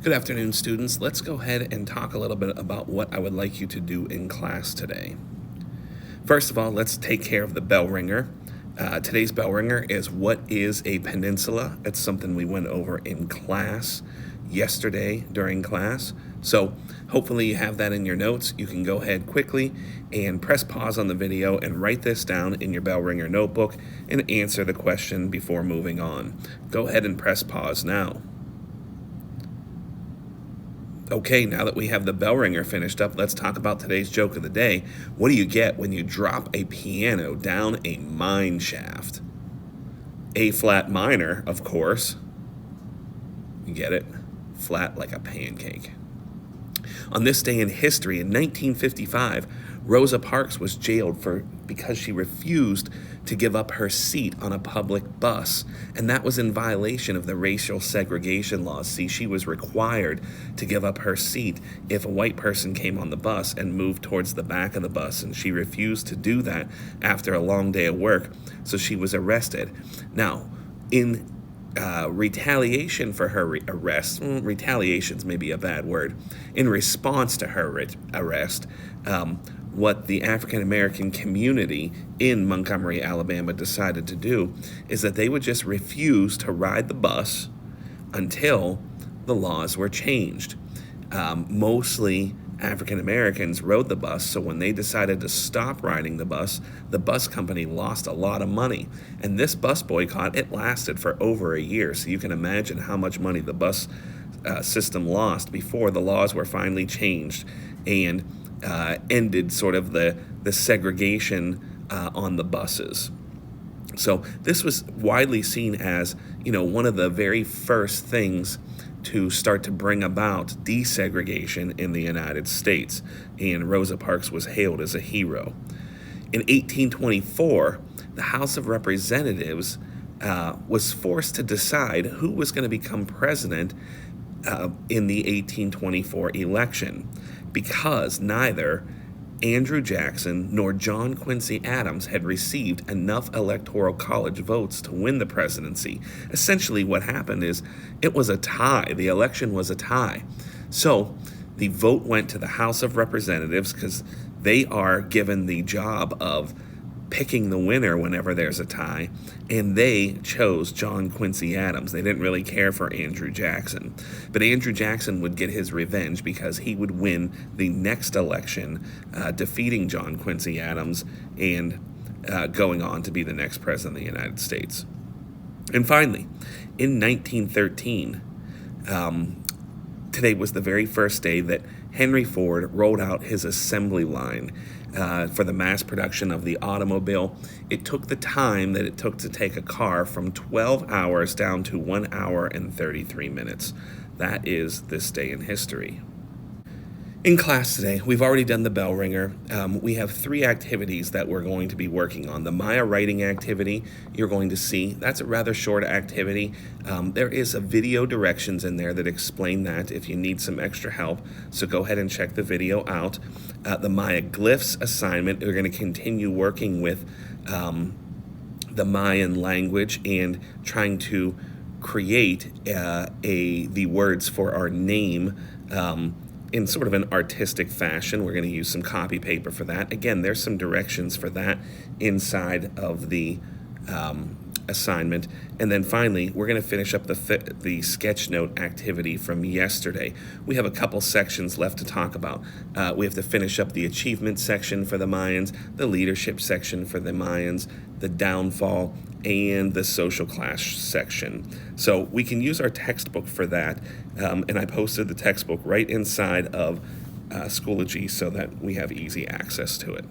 Good afternoon, students. Let's go ahead and talk a little bit about what I would like you to do in class today. First of all, let's take care of the bell ringer. Today's bell ringer is what is a peninsula? It's something we went over in class yesterday during class. So hopefully you have that in your notes. You can go ahead quickly and press pause on the video and write this down in your bell ringer notebook and answer the question before moving on. Go ahead and press pause now. Okay, now that we have the bell ringer finished up, let's talk about today's joke of the day. What do you get when you drop a piano down a mine shaft? A flat minor, of course. You get it? Flat like a pancake. On this day in history, in 1955, Rosa Parks was jailed because she refused to give up her seat on a public bus, and that was in violation of the racial segregation laws. See, she was required to give up her seat if a white person came on the bus and moved towards the back of the bus, and she refused to do that after a long day of work, so she was arrested. Now, in retaliation for her arrest, retaliation's maybe a bad word, in response to her arrest, what the African American community in Montgomery, Alabama decided to do is that they would just refuse to ride the bus until the laws were changed. Mostly African Americans rode the bus, so when they decided to stop riding the bus company lost a lot of money. And this bus boycott, it lasted for over a year, so you can imagine how much money the bus system lost before the laws were finally changed and ended sort of the segregation on the buses. So this was widely seen as, one of the very first things to start to bring about desegregation in the United States, and Rosa Parks was hailed as a hero. In 1824, the House of Representatives was forced to decide who was going to become president in the 1824 election, because neither Andrew Jackson nor John Quincy Adams had received enough electoral college votes to win the presidency. Essentially what happened is it was a tie. The election was a tie. So the vote went to the House of Representatives because they are given the job of picking the winner whenever there's a tie, and they chose John Quincy Adams. They didn't really care for Andrew Jackson. But Andrew Jackson would get his revenge because he would win the next election, defeating John Quincy Adams and going on to be the next president of the United States. And finally, in 1913, today was the very first day that Henry Ford rolled out his assembly line for the mass production of the automobile. It took the time that it took to take a car from 12 hours down to 1 hour and 33 minutes. That is this day in history. In class today, we've already done the bell ringer. We have 3 activities that we're going to be working on. The Maya writing activity, you're going to see, that's a rather short activity. There is a video directions in there that explain that if you need some extra help, so go ahead and check the video out. The Maya glyphs assignment, we're going to continue working with the Mayan language and trying to create the words for our name in sort of an artistic fashion. We're going to use some copy paper for that. Again, there's some directions for that inside of the assignment. And then finally, we're going to finish up the sketch note activity from yesterday. We have a couple sections left to talk about. We have to finish up the achievement section for the Mayans, the leadership section for the Mayans, the downfall, and the social class section. So we can use our textbook for that, and I posted the textbook right inside of Schoology so that we have easy access to it.